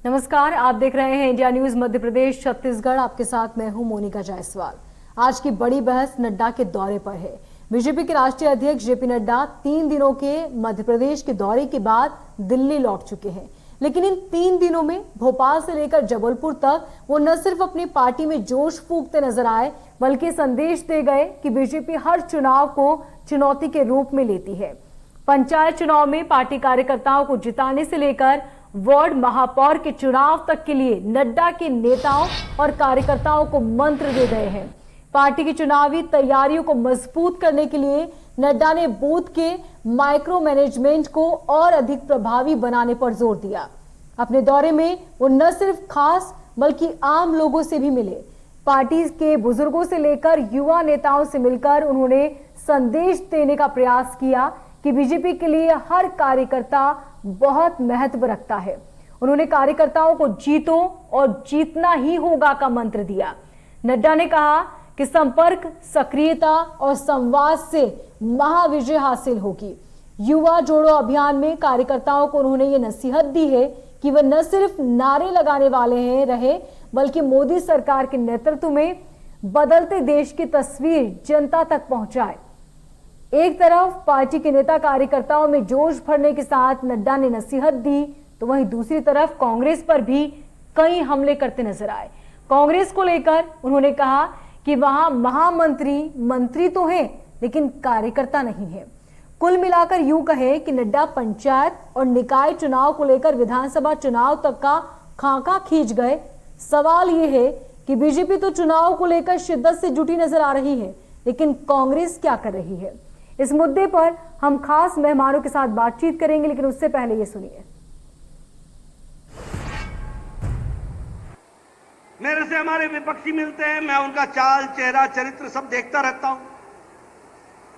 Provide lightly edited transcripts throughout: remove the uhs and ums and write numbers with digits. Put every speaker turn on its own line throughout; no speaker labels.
नमस्कार, आप देख रहे हैं इंडिया न्यूज मध्य प्रदेश छत्तीसगढ़। आपके साथ मैं हूं मोनिका जायसवाल। आज की बड़ी बहस नड्डा के दौरे पर है। बीजेपी के राष्ट्रीय अध्यक्ष जेपी नड्डा 3 दिनों के मध्य प्रदेश के दौरे के बाद दिल्ली लौट चुके हैं, लेकिन इन 3 दिनों में भोपाल से लेकर जबलपुर तक वो न सिर्फ अपनी पार्टी में जोश फूंकते नजर आए, बल्कि संदेश दे गए कि बीजेपी हर चुनाव को चुनौती के रूप में लेती है। पंचायत चुनाव में पार्टी कार्यकर्ताओं को जिताने से लेकर वार्ड महापौर के चुनाव तक के लिए नड्डा के नेताओं और कार्यकर्ताओं को मंत्र दे गए हैं। पार्टी की चुनावी तैयारियों को मजबूत करने के लिए नड्डा ने बूथ के माइक्रो मैनेजमेंट को और अधिक प्रभावी बनाने पर जोर दिया। अपने दौरे में वो न सिर्फ खास बल्कि आम लोगों से भी मिले। पार्टी के बुजुर्गों से लेकर युवा नेताओं से मिलकर उन्होंने संदेश देने का प्रयास किया कि बीजेपी के लिए हर कार्यकर्ता बहुत महत्व रखता है। उन्होंने कार्यकर्ताओं को जीतो और जीतना ही होगा का मंत्र दिया। नड्डा ने कहा कि संपर्क, सक्रियता और संवाद से महाविजय हासिल होगी। युवा जोड़ो अभियान में कार्यकर्ताओं को उन्होंने ये नसीहत दी है कि वह न सिर्फ नारे लगाने वाले रहे, बल्कि मोदी सरकार के नेतृत्व में बदलते देश की तस्वीर जनता तक पहुंचाए। एक तरफ पार्टी के नेता कार्यकर्ताओं में जोश भरने के साथ नड्डा ने नसीहत दी, तो वहीं दूसरी तरफ कांग्रेस पर भी कई हमले करते नजर आए। कांग्रेस को लेकर उन्होंने कहा कि वहां मंत्री तो हैं, लेकिन कार्यकर्ता नहीं है। कुल मिलाकर यूं कहे कि नड्डा पंचायत और निकाय चुनाव को लेकर विधानसभा चुनाव तक का खाका खींच गए। सवाल यह है कि बीजेपी तो चुनाव को लेकर शिद्दत से जुटी नजर आ रही है, लेकिन कांग्रेस क्या कर रही है? इस मुद्दे पर हम खास मेहमानों के साथ बातचीत करेंगे, लेकिन उससे पहले ये सुनिए।
मेरे से हमारे विपक्षी मिलते हैं, मैं उनका चाल, चेहरा, चरित्र सब देखता रहता हूं,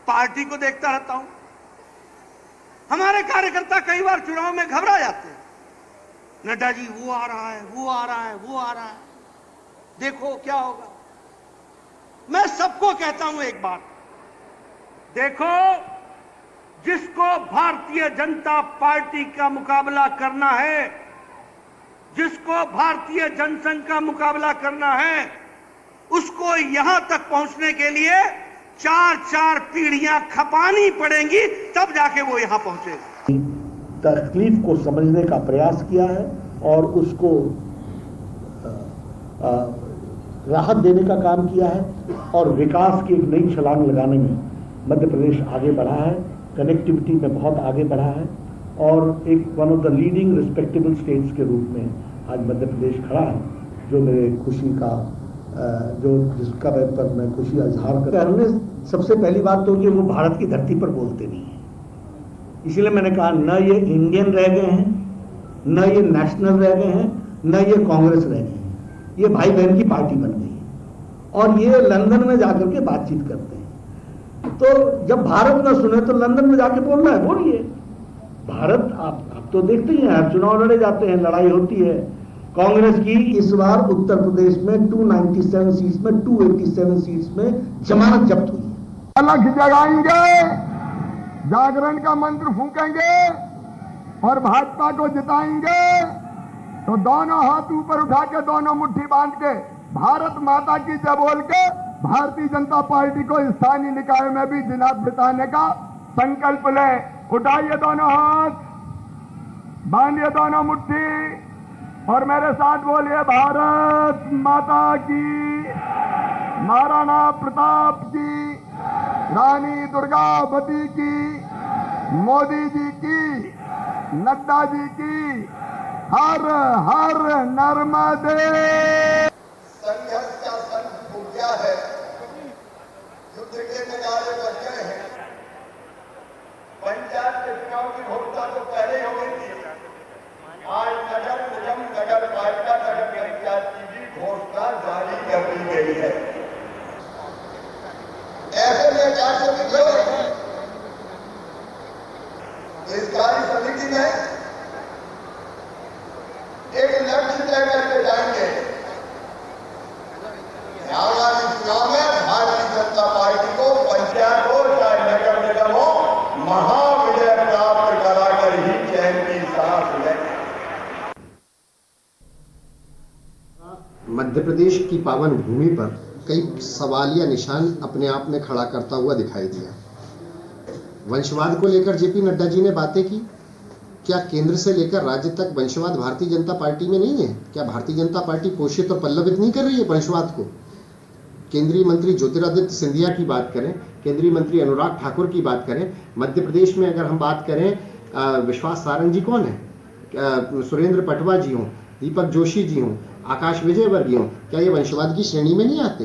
पार्टी को देखता रहता हूं। हमारे कार्यकर्ता कई बार चुनाव में घबरा जाते हैं। नड्डा जी वो आ रहा है, वो आ रहा है, वो आ रहा है, देखो क्या होगा। मैं सबको कहता हूं एक बात, देखो, जिसको भारतीय जनता पार्टी का मुकाबला करना है, जिसको भारतीय जनसंघ का मुकाबला करना है, उसको यहां तक पहुंचने के लिए 4-4 पीढ़ियां खपानी पड़ेंगी, तब जाके वो यहां पहुंचेगा।
तकलीफ को समझने का प्रयास किया है और उसको राहत देने का काम किया है और विकास की एक नई छलांग लगाने में मध्य प्रदेश आगे बढ़ा है। कनेक्टिविटी में बहुत आगे बढ़ा है और एक one of the leading respectable states के रूप में आज मध्य प्रदेश खड़ा है, जो मेरे खुशी का जिसका पर मैं खुशी इजहार कर। हमने सबसे पहली बात तो कि वो भारत की धरती पर बोलते नहीं है, इसलिए मैंने कहा न ये इंडियन रह गए हैं, न ये नेशनल रह गए हैं, न ये कांग्रेस रह गए हैं, ये भाई बहन की पार्टी बन गई है और ये लंदन में जाकर के बातचीत करते हैं। तो जब भारत ना सुने तो लंदन में जाके बोलना है, बोलिए। भारत आप तो देखते ही हैं, हर चुनाव लड़े जाते हैं, लड़ाई होती है। कांग्रेस की इस बार उत्तर प्रदेश में 297 सीट्स में 287 सीट्स में जमानत जब्त हुई है।
अलग जगाएंगे, जागरण का मंत्र फूकेंगे और भाजपा को जिताएंगे। तो दोनों हाथ ऊपर उठा के, दोनों मुट्ठी बांध के, भारत माता की जय बोल के भारतीय जनता पार्टी को स्थानीय निकाय में भी जिताने का संकल्प ले। उठाइए दोनों हाथ, बांधिए दोनों मुट्ठी और मेरे साथ बोलिए, भारत माता की, महाराणा प्रताप की, रानी दुर्गावती की, मोदी जी की, नड्डा जी की, हर हर नर्मदे।
संघर्ष का संघ फूट गया है, युद्ध के नजारे बच गए हैं। पंचायत के चुनाव की घोषणा तो पहले हो गई थी, आज नगर निगम, नगर पालिका, नगर पंचायत की भी घोषणा जारी कर दी गई है। ऐसे में कार्य इस कार्य समिति में एक लक्ष्य तय करके जाएंगे। आगामी चुनाव में भारतीय जनता पार्टी को पंचायत हो चाहे नगर निगम हो, महाविजय प्राप्त कराकर ही चैन की सांस लें।
मध्य प्रदेश की पावन भूमि पर कई सवालिया निशान अपने आप में खड़ा करता हुआ दिखाई दिया। वंशवाद को लेकर जेपी नड्डा जी ने बातें की। क्या केंद्र से लेकर राज्य तक वंशवाद भारतीय जनता पार्टी में नहीं है? क्या भारतीय जनता पार्टी पोषित और पल्लवित नहीं कर रही है वंशवाद को? केंद्रीय मंत्री ज्योतिरादित्य सिंधिया की बात करें, केंद्रीय मंत्री अनुराग ठाकुर की बात करें, मध्य प्रदेश में अगर हम बात करें विश्वास सारंग जी कौन है, सुरेंद्र पटवा जी हों, दीपक जोशी जी हों, आकाश विजयवर्गीय हों, क्या ये वंशवाद की श्रेणी में नहीं आते?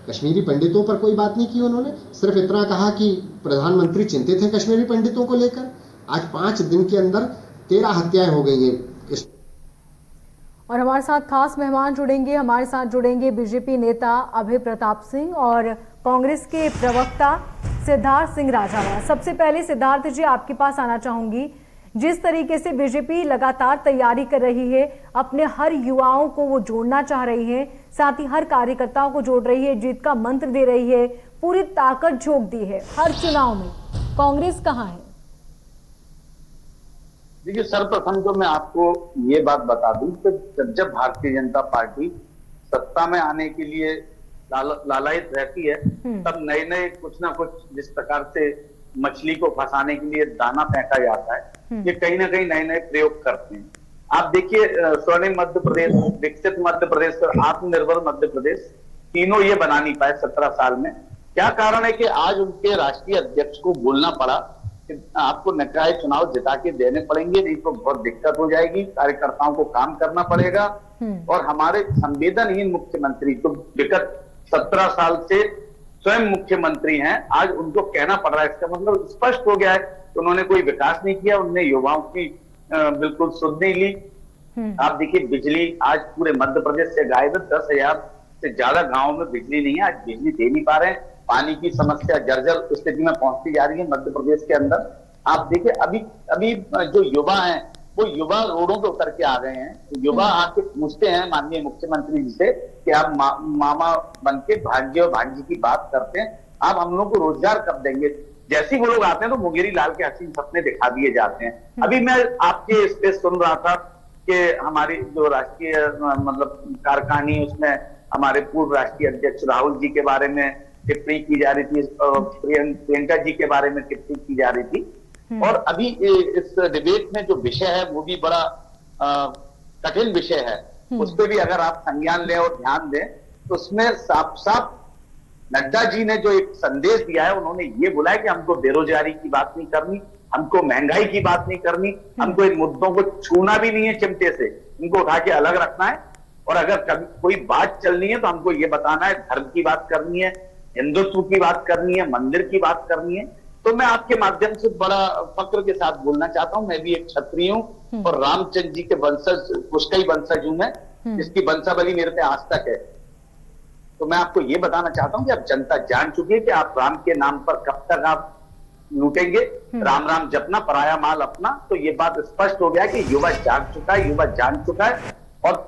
कश्मीरी पंडितों पर कोई बात नहीं की उन्होंने, सिर्फ इतना कहा कि प्रधानमंत्री चिंतित हैं कश्मीरी पंडितों को लेकर। आज 5 दिन के अंदर 13 हत्याएं हो गई हैं।
और हमारे साथ खास मेहमान जुड़ेंगे, हमारे साथ जुड़ेंगे बीजेपी नेता अभय प्रताप सिंह और कांग्रेस के प्रवक्ता सिद्धार्थ सिंह राजावाला। सबसे पहले सिद्धार्थ जी आपके पास आना चाहूंगी। जिस तरीके से बीजेपी लगातार तैयारी कर रही है, अपने हर युवाओं को वो जोड़ना चाह रही है, साथ ही हर कार्यकर्ताओं को जोड़ रही है, जीत का मंत्र दे रही है, पूरी ताकत झोंक दी है हर चुनाव में, कांग्रेस कहाँ है?
देखिए, सर्वप्रथम तो मैं आपको ये बात बता दूं कि जब भारतीय जनता पार्टी सत्ता में आने के लिए लालायित रहती है, तब नए नए कुछ ना कुछ, जिस प्रकार से मछली को फंसाने के लिए दाना फेंका जाता है, ये कहीं ना कहीं नए नए प्रयोग करते हैं। आप देखिए, स्वर्णिम मध्य प्रदेश, विकसित मध्य प्रदेश और आत्मनिर्भर मध्य प्रदेश, तीनों ये बना नहीं पाए 17 साल में। क्या कारण है कि आज उनके राष्ट्रीय अध्यक्ष को बोलना पड़ा कि आपको निकाय चुनाव जिता के देने पड़ेंगे, नहीं तो बहुत दिक्कत हो जाएगी, कार्यकर्ताओं को काम करना पड़ेगा। और हमारे संवेदनहीन मुख्यमंत्री तो विगत 17 साल से स्वयं मुख्यमंत्री हैं, आज उनको कहना पड़ रहा है। इसका मतलब स्पष्ट हो गया है कि उन्होंने कोई विकास नहीं किया, उन्होंने युवाओं की बिल्कुल सुध नहीं ली। आप देखिए, बिजली आज पूरे मध्य प्रदेश से गायब है, 10,000 से ज्यादा गांवों में बिजली नहीं है, आज बिजली दे नहीं पा रहे हैं। पानी की समस्या जर्जर स्थिति में पहुंचती जा रही है मध्य प्रदेश के अंदर। आप देखिए, अभी जो युवा हैं, वो युवा रोडों पे उतर के आ गए हैं। युवा आके पूछते हैं माननीय मुख्यमंत्री जी से कि आप मामा बन के भांजे और भांजी की बात करते हैं, आप हम लोग को रोजगार कब देंगे? जैसे ही वो लोग आते हैं तो मुंगेरी लाल के हसीन सपने दिखा दिए जाते हैं। अभी मैं आपके इस पे सुन रहा था कि हमारी जो राष्ट्रीय मतलब कारखानी, उसमें हमारे पूर्व राष्ट्रीय अध्यक्ष राहुल जी के बारे में टिप्पणी की जा रही थी, प्रियंका जी के बारे में टिप्पणी की जा रही थी। और अभी इस डिबेट में जो विषय है वो भी बड़ा कठिन विषय है, उस पर भी अगर आप संज्ञान लें और ध्यान दें तो उसमें साफ साफ नड्डा जी ने जो एक संदेश दिया है, उन्होंने ये बोला है कि हमको बेरोजगारी की बात नहीं करनी, हमको महंगाई की बात नहीं करनी, हमको इन मुद्दों को छूना भी नहीं है चिमटे से, इनको उठा के अलग रखना है। और अगर कभी कोई बात चलनी है तो हमको ये बताना है, धर्म की बात करनी है, हिंदुत्व की बात करनी है, मंदिर की बात करनी है। तो मैं आपके माध्यम से बड़ा फक्र के साथ बोलना चाहता हूं, मैं भी एक क्षत्रिय हूं और रामचंद्र जी के वंशज, उसका ही वंशज हूं मैं, जिसकी वंशावली मेरे पे आज तक है। तो मैं आपको ये बताना चाहता हूं कि अब जनता जान चुकी है कि आप राम के नाम पर कब तक आप लूटेंगे, राम राम जपना, पराया माल अपना। तो ये बात स्पष्ट हो गया कि युवा जाग चुका है, युवा जान चुका है। और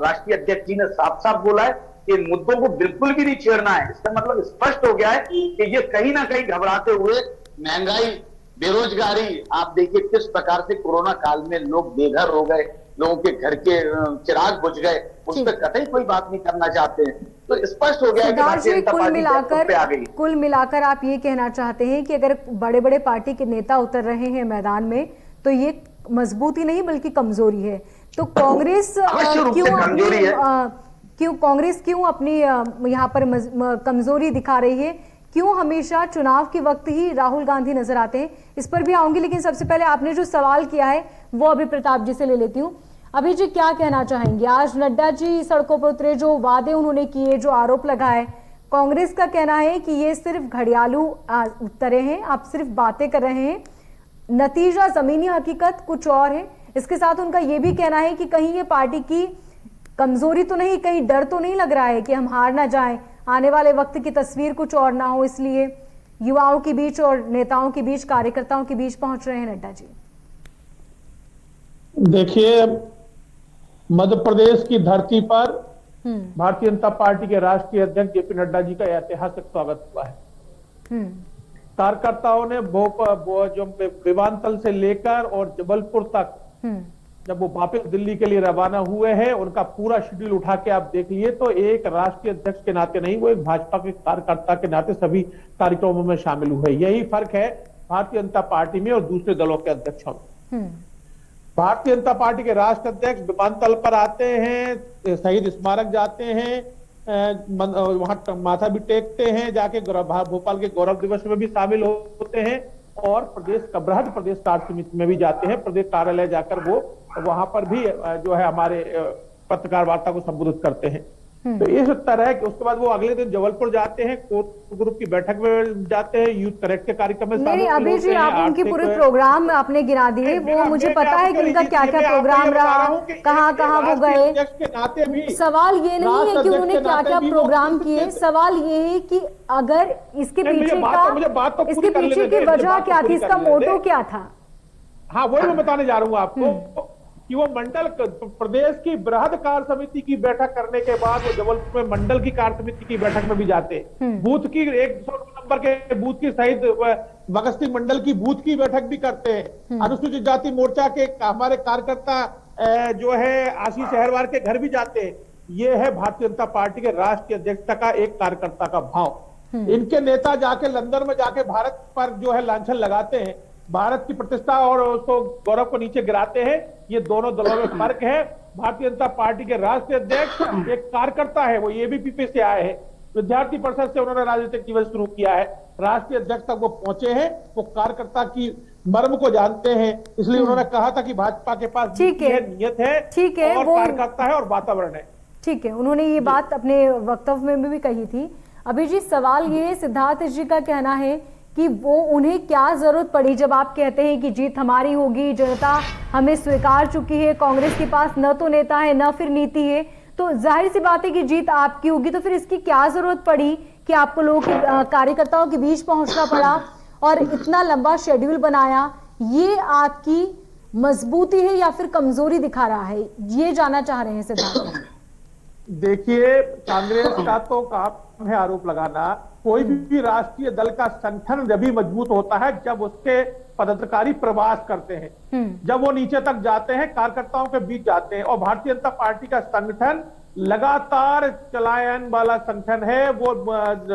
राष्ट्रीय अध्यक्ष जी ने साफ साफ बोला है कि इन मुद्दों को बिल्कुल भी नहीं छेड़ना है। इसका मतलब स्पष्ट हो गया है कि ये कहीं ना कहीं घबराते हुए महंगाई, बेरोजगारी, आप देखिए किस प्रकार से कोरोना काल में लोग बेघर हो गए, लोगों के घर के चिराग बुझ गए, उस पर कतई कोई बात नहीं करना चाहते हैं। तो स्पष्ट हो गया है कि भारतीय जनता पार्टी पे आ गई।
कुल मिलाकर आप ये कहना चाहते हैं कि अगर बड़े बड़े पार्टी के नेता उतर रहे हैं मैदान में तो ये मजबूती नहीं बल्कि कमजोरी है। तो कांग्रेस क्यों अपनी यहाँ पर कमजोरी दिखा रही है? क्यों हमेशा चुनाव के वक्त ही राहुल गांधी नजर आते हैं? इस पर भी आऊंगी, लेकिन सबसे पहले आपने जो सवाल किया है वो अभी प्रताप जी से ले लेती हूँ। अभी जी क्या कहना चाहेंगे? आज नड्डा जी सड़कों पर उतरे, जो वादे उन्होंने किए, जो आरोप लगाए, कांग्रेस का कहना है कि ये सिर्फ घड़ियालू उतरे हैं, आप सिर्फ बातें कर रहे हैं, नतीजा जमीनी हकीकत कुछ और है। इसके साथ उनका ये भी कहना है कि कहीं ये पार्टी की कमजोरी तो नहीं, कहीं डर तो नहीं लग रहा है कि हम हार ना जाएं, आने वाले वक्त की तस्वीर कुछ और ना हो, इसलिए युवाओं के बीच और नेताओं के बीच, कार्यकर्ताओं के बीच पहुंच रहे हैं नड्डा जी।
देखिए, मध्य प्रदेश की धरती पर भारतीय जनता पार्टी के राष्ट्रीय अध्यक्ष जेपी नड्डा जी का ऐतिहासिक स्वागत हुआ है। कार्यकर्ताओं ने जो विमानतल से लेकर और जबलपुर तक जब वो वापस दिल्ली के लिए रवाना हुए हैं, उनका पूरा शेड्यूल उठा के आप देख लिए तो एक राष्ट्रीय अध्यक्ष के नाते नहीं, वो एक भाजपा के कार्यकर्ता के नाते सभी कार्यक्रमों में शामिल हुए। यही फर्क है भारतीय जनता पार्टी में और दूसरे दलों के अध्यक्षों में। भारतीय जनता पार्टी के राष्ट्र अध्यक्ष विमानतल पर आते हैं, शहीद स्मारक जाते हैं, वहां माथा भी टेकते हैं, जाके भोपाल के गौरव दिवस में भी शामिल होते हैं और प्रदेश का बृहद प्रदेश कार्य समिति में भी जाते हैं। प्रदेश कार्यालय जाकर वो वहां पर भी जो है हमारे पत्रकार वार्ता को संबोधित करते हैं। तो इस तरह के उसके बाद वो अगले दिन जबलपुर जाते हैं, कोर ग्रुप की बैठक में जाते हैं, यूथ कनेक्ट के कार्यक्रम में
नहीं, अभी जी आप उनके पूरे प्रोग्राम आपने गिना दिए, वो मुझे पता है कि उनका क्या क्या प्रोग्राम रहा, कहाँ कहाँ वो गए। सवाल ये नहीं है कि उन्होंने क्या क्या प्रोग्राम किए, सवाल ये है कि अगर इसके पीछे की वजह क्या थी, इसका मोटो क्या था।
हाँ, वही मैं बताने जा रहा हूँ आपको कि वो मंडल प्रदेश की बृहद कार्य समिति की बैठक करने के बाद वो जबलपुर में मंडल की कार्य समिति की बैठक में भी जाते हैं। बूथ की 100 नंबर के बूथ की सहित भगत सिंह मंडल की बूथ की बैठक भी करते हैं। अनुसूचित जाति मोर्चा के हमारे कार्यकर्ता जो है आशीष अहरवार के घर भी जाते हैं। ये है भारतीय जनता पार्टी के राष्ट्रीय अध्यक्षता का एक कार्यकर्ता का भाव। इनके नेता जाके लंदन में जाके भारत पर जो है लांछन लगाते हैं, भारत की प्रतिष्ठा और उसको गौरव को नीचे गिराते हैं। ये दोनों दलों में फर्क है। भारतीय जनता पार्टी के राष्ट्रीय अध्यक्ष एक कार्यकर्ता है, वो एबीवीपी से आए हैं, विद्यार्थी परिषद से उन्होंने राजनीतिक जीवन शुरू किया है, राष्ट्रीय अध्यक्ष तक वो पहुंचे हैं, वो कार्यकर्ता की मर्म को जानते हैं। इसलिए उन्होंने कहा था कि भाजपा के पास
नियत है
और कार्यकर्ता है और वातावरण है।
ठीक है, उन्होंने ये बात अपने वक्तव्य में भी कही थी। अभी जी सवाल ये सिद्धार्थ जी का कहना है कि वो उन्हें क्या जरूरत पड़ी, जब आप कहते हैं कि जीत हमारी होगी, जनता हमें स्वीकार चुकी है, कांग्रेस के पास न तो नेता है न फिर नीति है, तो जाहिर सी बात है कि जीत आपकी होगी, तो फिर इसकी क्या जरूरत पड़ी कि आपको लोगों के कार्यकर्ताओं के बीच पहुंचना पड़ा और इतना लंबा शेड्यूल बनाया। ये आपकी मजबूती है या फिर कमजोरी दिखा रहा है, ये जानना चाह रहे हैं सिद्धार्थ।
देखिए, कांग्रेस का तो काम है आरोप लगाना। कोई भी राष्ट्रीय दल का संगठन जब भी मजबूत होता है जब उसके पदाधिकारी प्रवास करते हैं, जब वो नीचे तक जाते हैं, कार्यकर्ताओं के बीच जाते हैं। और भारतीय जनता पार्टी का संगठन लगातार चलायन वाला संगठन है। वो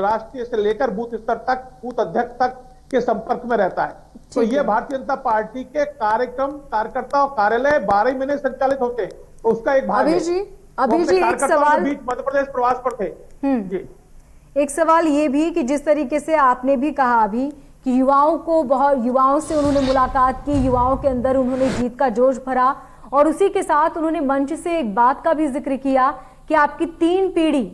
राष्ट्रीय से लेकर बूथ स्तर तक, बूथ अध्यक्ष तक के संपर्क में रहता है। तो ये भारतीय जनता पार्टी के कार्यक्रम, कार्यकर्ता और कार्यालय 12 महीने संचालित होते हैं, तो उसका एक भाग है।
अभी जी एक सवाल,
मध्य प्रदेश प्रवास पर थे जी।
एक सवाल ये भी कि जिस तरीके से आपने भी कहा अभी कि युवाओं से उन्होंने मुलाकात की, युवाओं के अंदर उन्होंने जीत का जोश भरा और उसी के साथ उन्होंने मंच से एक बात का भी जिक्र किया कि आपकी 3 पीढ़ी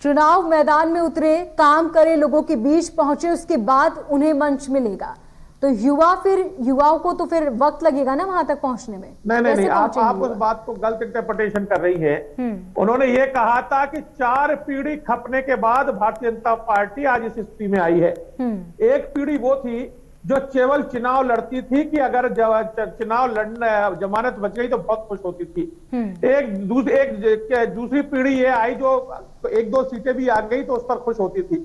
चुनाव मैदान में उतरे, काम करे, लोगों के बीच पहुंचे, उसके बाद उन्हें मंच मिलेगा। तो युवाओं को तो फिर वक्त लगेगा ना वहां तक पहुंचने में।
नहीं, आप उस बात को गलत इंटरप्रिटेशन कर रही हैं। उन्होंने ये कहा था कि 4 पीढ़ी खपने के बाद भारतीय जनता पार्टी आज इस स्थिति में आई है। एक पीढ़ी वो थी जो केवल चुनाव लड़ती थी कि अगर चुनाव लड़ने जमानत बच गई तो बहुत खुश होती थी। एक दूसरी पीढ़ी ये आई जो 1-2 सीटें भी आ गई तो उस पर खुश होती थी।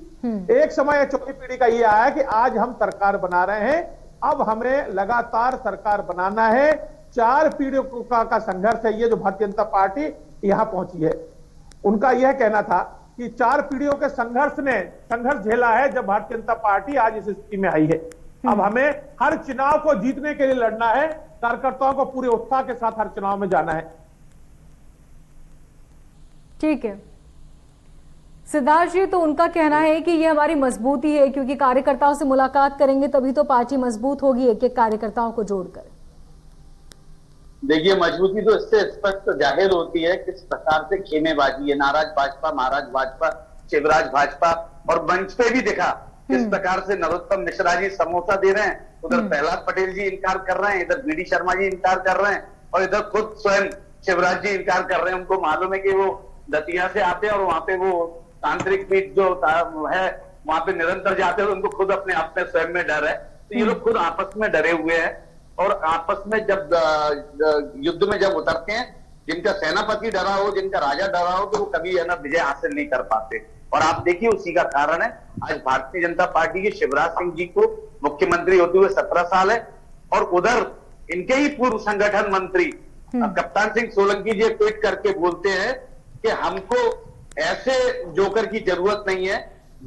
एक समय चौथी पीढ़ी का ये आया कि आज हम सरकार बना रहे हैं, अब हमें लगातार सरकार बनाना है। 4 पीढ़ियों का संघर्ष है ये जो भारतीय जनता पार्टी यहां पहुंची है। उनका यह कहना था कि 4 पीढ़ियों के संघर्ष झेला है जब भारतीय जनता पार्टी आज इस स्थिति में आई है। अब हमें हर चुनाव को जीतने के लिए लड़ना है, कार्यकर्ताओं को पूरे उत्साह के साथ हर चुनाव में जाना है।
ठीक है सिद्धार्थ जी, तो उनका कहना है कि ये हमारी मजबूती है क्योंकि कार्यकर्ताओं से मुलाकात करेंगे तभी तो पार्टी मजबूत होगी, एक-एक कार्यकर्ताओं को जोड़कर।
देखिए, मजबूती तो इससे स्पष्ट जाहिर होती है किस प्रकार से खेमेबाजी है, नाराज भाजपा, महाराज भाजपा, शिवराज भाजपा, और मंच पे भी देखा किस प्रकार से नरोत्तम मिश्रा जी समोसा दे रहे हैं, उधर प्रहलाद पटेल जी इनकार कर रहे हैं, इधर बीडी शर्मा जी इनकार कर रहे हैं और इधर खुद स्वयं शिवराज जी इनकार कर रहे हैं। उनको मालूम है कि वो दतिया से आते हैं और वहां पे वो तांत्रिक पीठ जो है वहां पे निरंतर जाते हैं, उनको खुद अपने आप में स्वयं में डर है। तो ये लोग खुद आपस में डरे हुए हैं और आपस में जब युद्ध में जब उतरते हैं, जिनका सेनापति डरा हो, जिनका राजा डरा हो, तो वो कभी है ना विजय हासिल नहीं कर पाते। और आप देखिए उसी का कारण है आज भारतीय जनता पार्टी के शिवराज सिंह जी को मुख्यमंत्री होते हुए 17 साल है और उधर इनके ही पूर्व संगठन मंत्री कप्तान सिंह सोलंकी जी ट्वीट करके बोलते हैं कि हमको ऐसे जोकर की जरूरत नहीं है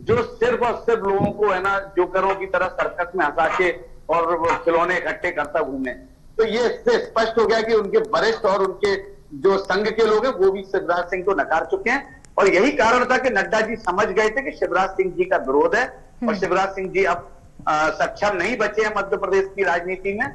जो सिर्फ और सिर्फ लोगों को है ना जोकरों की तरह सर्कस में हंसा के और वो खिलौने इकट्ठे करता घूमे। तो ये इससे स्पष्ट हो गया कि उनके वरिष्ठ और उनके जो संघ के लोग हैं वो भी शिवराज सिंह को नकार चुके हैं। और यही कारण था कि नड्डा जी समझ गए थे कि शिवराज सिंह जी का विरोध है और शिवराज सिंह जी अब सक्षम नहीं बचे हैं मध्य प्रदेश की राजनीति में।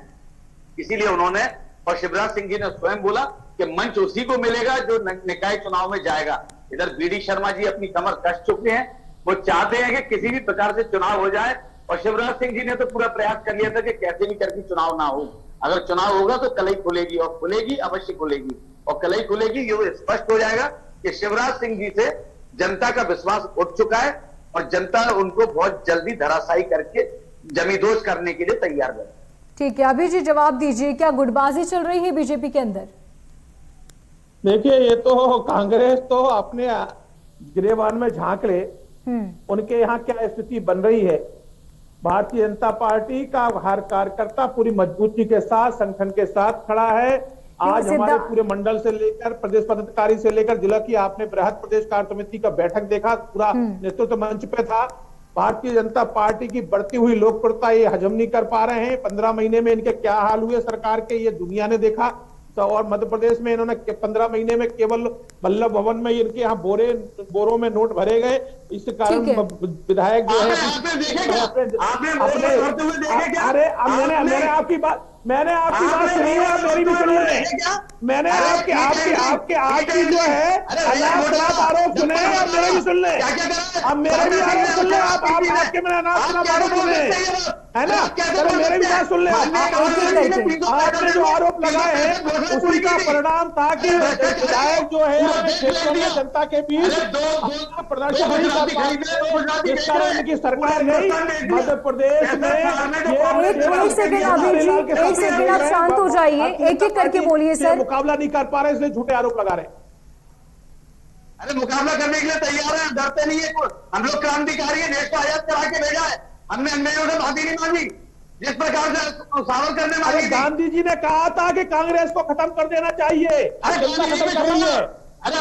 इसीलिए उन्होंने, और शिवराज सिंह जी ने स्वयं बोला कि मंच उसी को मिलेगा जो निकाय चुनाव में जाएगा। इधर बीडी शर्मा जी अपनी कमर कस चुके हैं, वो चाहते हैं कि किसी भी प्रकार से चुनाव हो जाए। और शिवराज सिंह जी ने तो पूरा प्रयास कर लिया था कि कैसे भी करके चुनाव ना हो, अगर चुनाव होगा तो कलई खुलेगी और खुलेगी, अवश्य खुलेगी। और कलई खुलेगी, ये स्पष्ट हो जाएगा कि शिवराज सिंह जी से जनता का विश्वास उठ चुका है और जनता उनको बहुत जल्दी धराशायी करके जमींदोज करने के लिए तैयार है।
ठीक है, अभी जी जवाब दीजिए, क्या गुटबाजी चल रही है बीजेपी के अंदर?
देखिए, ये तो कांग्रेस तो अपने गिरेबान में झांक ले, उनके यहाँ क्या स्थिति बन रही है। भारतीय जनता पार्टी का हर कार्यकर्ता पूरी मजबूती के साथ संगठन के साथ खड़ा है। आज हमारे पूरे मंडल से लेकर प्रदेश पदाधिकारी से लेकर जिला की आपने बृहद प्रदेश कार्य समिति का बैठक देखा, पूरा नेतृत्व मंच पे था। भारतीय जनता पार्टी की बढ़ती हुई लोकप्रियता ये हजम नहीं कर पा रहे हैं। 15 महीने में इनके क्या हाल हुए सरकार के, ये दुनिया ने देखा। तो और मध्य प्रदेश में इन्होंने 15 महीने में केवल वल्लभ भवन में इनके यहाँ बोरों में नोट भरे गए। इस कारण विधायक जो है अपने मैंने आपकी बात सुनी है, मेरी भी सुन लें। मैंने आपकी जो है अनाप आरोप सुने हैं, अब मेरे भी सुन लें। अब मेरे भी आरोप सुन लें, आपके मैंने अनाप आरोप सुने है ना, चलो मेरे भी बात सुन लें। आपने जो आरोप लगाए हैं उसी का परिणाम था कि विधायक जो है अपने क्षेत्रों में जनता के बीच प्रदर्शन नहीं कर पाए, जिस कारण इनकी सरकार गई मध्य प्रदेश में।
एक सेकंड अभी जी, एक सेकंड आप शांत हो जाइए, एक एक करके बोलिए सर।
मुकाबला नहीं कर पा रहे इसलिए झूठे आरोप लगा रहे।
अरे मुकाबला करने के लिए तैयार है, डरते नहीं है। हम लोग क्रांतिकारी है, देश को आजाद करा के भेजा है, हमने अन्यायों से माफी नहीं मांगी जिस प्रकार से सावल करने वाले।
गांधी जी ने कहा था कि कांग्रेस को खत्म कर देना चाहिए, खत्म कर रही है।
अभी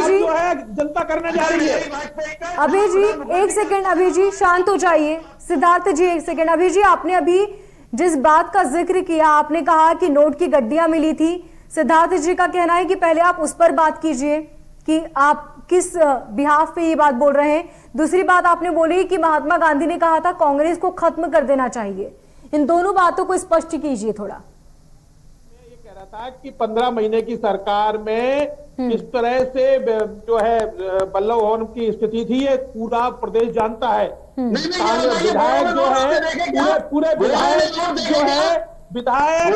जी
जो है जनता करने जा रही है।
अभी जी एक सेकंड, अभी जी शांत हो जाइए। सिद्धार्थ जी एक सेकंड। अभी जी आपने अभी जिस बात का जिक्र किया, आपने कहा कि नोट की गड्डियां मिली थी। सिद्धार्थ जी का कहना है कि पहले आप उस पर बात कीजिए कि आप किस बिहाफ पे ये बात बोल रहे हैं। दूसरी बात आपने बोली कि महात्मा गांधी ने कहा था कांग्रेस को खत्म कर देना चाहिए। इन दोनों बातों को स्पष्ट कीजिए थोड़ा।
ये कह रहा था कि 15 महीने की सरकार में किस तरह से जो है वल्लभ भवन की स्थिति थी, ये पूरा प्रदेश जानता है। विधायक जो है पूरे विधायक जो है विधायक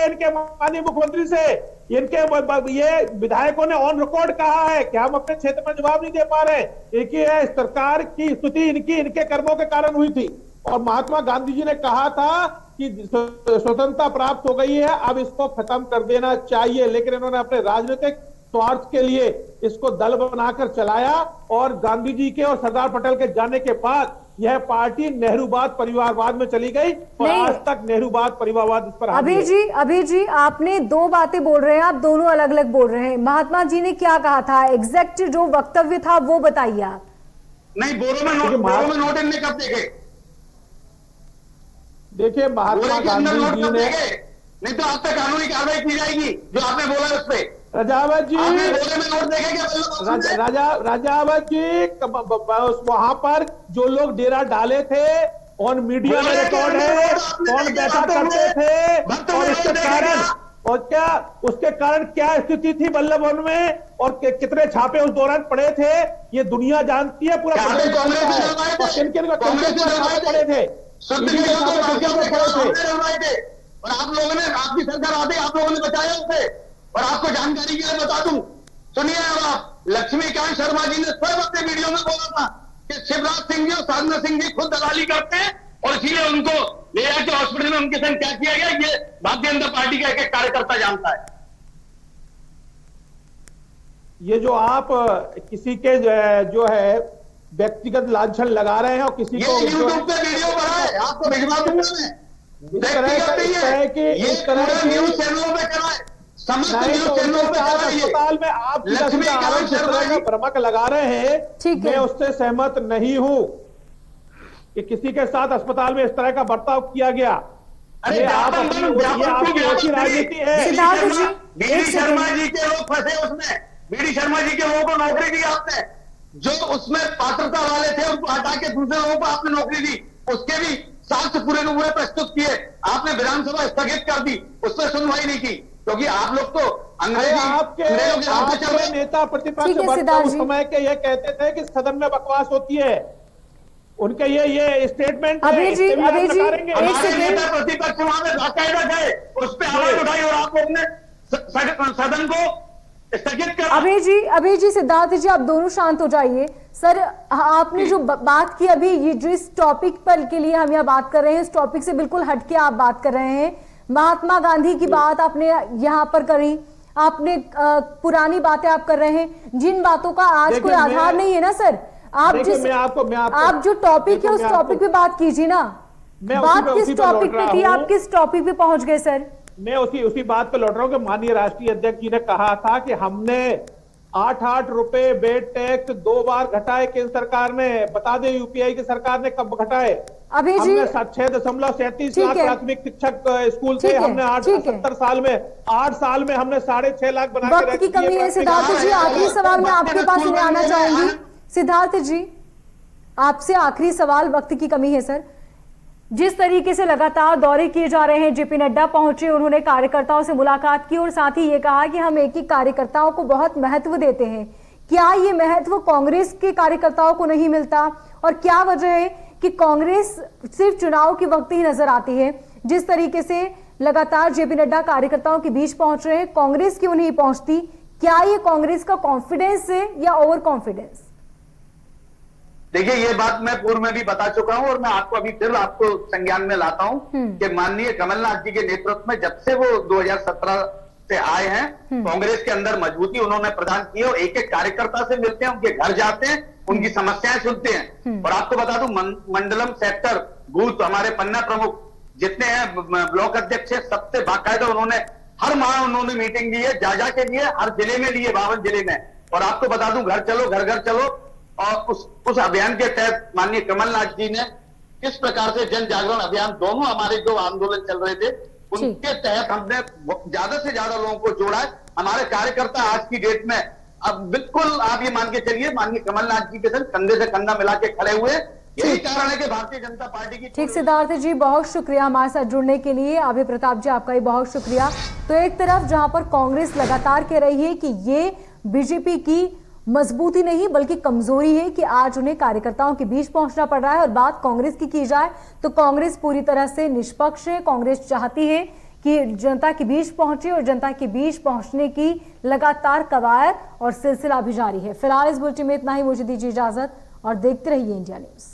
इनके माननीय मुख्यमंत्री से, इनके ये विधायकों ने ऑन रिकॉर्ड कहा है कि हम अपने क्षेत्र में जवाब नहीं दे पा रहे। एक ही है, सरकार की स्थिति इनके कर्मों के कारण हुई थी। और महात्मा गांधी जी ने कहा था कि स्वतंत्रता प्राप्त हो गई है, अब इसको खत्म कर देना चाहिए। लेकिन इन्होंने अपने राजनीतिक स्वार्थ के लिए इसको दल बनाकर चलाया और गांधी जी के और सरदार पटेल के जाने के बाद यह पार्टी नेहरूवाद परिवारवाद में चली गई और आज तक नेहरूवाद परिवारवाद इस पर
अभी जी आपने दो बातें बोल रहे हैं, आप दोनों अलग अलग बोल रहे हैं। महात्मा जी ने क्या कहा था, एग्जैक्ट जो वक्तव्य था वो बताइए आप।
नहीं, बोरो में नोट इनने कब देखे?
देखिए महात्मा गांधी जी ने,
नहीं तो आप तक कानूनी कार्रवाई की जाएगी जो आपने बोला उस पर।
राजावत जी, राजावत जी, वहां पर जो लोग डेरा डाले थे ऑन मीडिया में रिकॉर्ड है, कौन बैठा करते थे और उसके कारण क्या स्थिति थी वल्लभ भवन में और कितने छापे उस दौरान पड़े थे, ये दुनिया जानती है, पूरा प्रदेश जानता है। और किन छापे पड़े थे,
और आप लोगों ने, आपकी सरकार आते आप लोगों ने बचाया उसे। और आपको जानकारी के लिए बता दूं, सुनिए अब आप, लक्ष्मीकांत शर्मा जी ने स्वयं अपने वीडियो में बोला था कि शिवराज सिंह जी और साधना सिंह जी खुद दलाली करते हैं और इसीलिए उनको ले जाके हॉस्पिटल में उनके संग क्या किया गया, ये भारतीय जनता पार्टी का एक एक कार्यकर्ता जानता है।
ये जो आप किसी के जो है व्यक्तिगत लांछन लगा रहे हैं और किसी
ये
को
यूट्यूब पे वीडियो बना है, आपको भिजवा दूंगा मैं।
इस तरह की
न्यूज चैनलों पे कराए, समस्त
नहीं
न्यूज
तो
चैनलों
उनके
पे
साथ
कराइए।
अस्पताल में आप
लक्ष्मीकांत शर्मा जी
भ्रमक लगा रहे हैं,
ठीक है।
मैं उससे सहमत नहीं हूं कि किसी के साथ अस्पताल में इस तरह का बर्ताव किया गया।
अरे
ये आपकी ऐसी राजनीति है।
सिद्धार्थ जी,
बीडी
एक
शर्मा
सेकंड।
जी के लोग फंसे उसमें, बीडी शर्मा जी के लोगों को नौकरी दी आपने, जो उसमें पात्रता वाले थे उनको हटा के दूसरे लोगों को आपने नौकरी दी, उसके भी साक्ष्य पूरे के पूरे प्रस्तुत किए, आपने विधानसभा स्थगित कर दी, उस पर सुनवाई नहीं की, क्योंकि आप लोग तो अंग्रेजों के रास्ते चल
आपके
रहे।
नेता प्रतिपक्ष
ठीक है,
वक्ता
सिद्धार्थ
उस
जी।
समय के ये कहते थे कि सदन में बकवास होती है, उनके ये स्टेटमेंट है,
अभय जी,
इससे भी आप
अभय जी,
नकारेंगे।
एक
हमारे
सेकंड।
नेता प्रतिपक्ष वहां में बाकायदा गए, उस पर आवाज उठाई और आप लोग ने सदन को स्थगित कर।
अभय जी, सिद्धार्थ जी, आप दोनों शांत हो जाइए। सर, आपने जो बात की अभी, ये जो इस टॉपिक पर के लिए हम यहाँ बात कर रहे हैं, इस टॉपिक से बिल्कुल हटके आप बात कर रहे हैं। महात्मा गांधी की बात आपने यहाँ पर करी, आपने पुरानी बातें आप कर रहे हैं, जिन बातों का आज कोई आधार नहीं है ना सर। आप जिस आप जो टॉपिक है उस टॉपिक पे बात कीजिए ना। बात किस टॉपिक पे थी, आप किस टॉपिक पे पहुंच गए सर?
मैं उसी बात पे लौट रहा हूं कि माननीय राष्ट्रीय अध्यक्ष जी ने कहा था कि हमने 8 रुपए वेट टैक्स 2 बार घटाए केंद्र सरकार ने। बता दें यूपीआई की सरकार ने कब घटाए?
अभी जी,
हमने 6.37 लाख प्राथमिक शिक्षक स्कूल थे, हमने 70 साल में 8 साल में हमने 6.5 लाख बना के
वक्त की कमी है। सिद्धार्थ जी, आखिरी सवाल मैं आपके पास उन्हें आना चाहूंगी। सिद्धार्थ जी, आपसे आखिरी सवाल, वक्त की कमी है सर। जिस तरीके से लगातार दौरे किए जा रहे हैं, जेपी नड्डा पहुंचे, उन्होंने कार्यकर्ताओं से मुलाकात की और साथ ही ये कहा कि हम एक एक कार्यकर्ताओं को बहुत महत्व देते हैं। क्या ये महत्व कांग्रेस के कार्यकर्ताओं को नहीं मिलता, और क्या वजह है कि कांग्रेस सिर्फ चुनाव के वक्त ही नजर आती है? जिस तरीके से लगातार जेपी नड्डा कार्यकर्ताओं के बीच पहुंच रहे हैं, कांग्रेस क्यों नहीं पहुंचती? क्या ये कांग्रेस का कॉन्फिडेंस है या ओवर कॉन्फिडेंस?
देखिए, ये बात मैं पूर्व में भी बता चुका हूं और मैं आपको अभी फिर आपको संज्ञान में लाता हूं कि माननीय कमलनाथ जी के नेतृत्व में जब से वो 2017 से आए हैं, कांग्रेस के अंदर मजबूती उन्होंने प्रदान की है और एक एक कार्यकर्ता से मिलते हैं, उनके घर जाते हैं, उनकी समस्याएं सुनते हैं। और आपको बता दूं, मंडलम सेक्टर बूथ हमारे पन्ना प्रमुख जितने हैं, ब्लॉक अध्यक्ष है, सबसे बाकायदा उन्होंने हर माह उन्होंने मीटिंग ली है, जा के लिए हर जिले में लिए, 52 जिले में। और आपको बता दूं, घर चलो घर घर चलो, और उस अभियान के तहत माननीय कमलनाथ जी ने किस प्रकार से जन जागरण अभियान, दोनों हमारे जो आंदोलन चल रहे थे उनके तहत हमने ज्यादा से ज्यादा लोगों को जोड़ा है। हमारे कार्यकर्ता आज की डेट में अब बिल्कुल आप ये मान के चलिए, माननीय कमलनाथ जी के साथ कंधे से कंधा मिला के खड़े हुए। यही कारण है कि भारतीय जनता पार्टी की।
ठीक, सिद्धार्थ जी, बहुत शुक्रिया हमारे साथ जुड़ने के लिए। अभय प्रताप जी, आपका भी बहुत शुक्रिया। तो एक तरफ जहां पर कांग्रेस लगातार कह रही है कि ये बीजेपी की मजबूती नहीं बल्कि कमजोरी है कि आज उन्हें कार्यकर्ताओं के बीच पहुंचना पड़ रहा है, और बात कांग्रेस की जाए तो कांग्रेस पूरी तरह से निष्पक्ष है। कांग्रेस चाहती है कि जनता के बीच पहुंचे, और जनता के बीच पहुंचने की लगातार कवायद और सिलसिला भी जारी है। फिलहाल इस बुलेटिन में इतना ही, मुझे दीजिए इजाजत और देखते रहिए इंडिया न्यूज।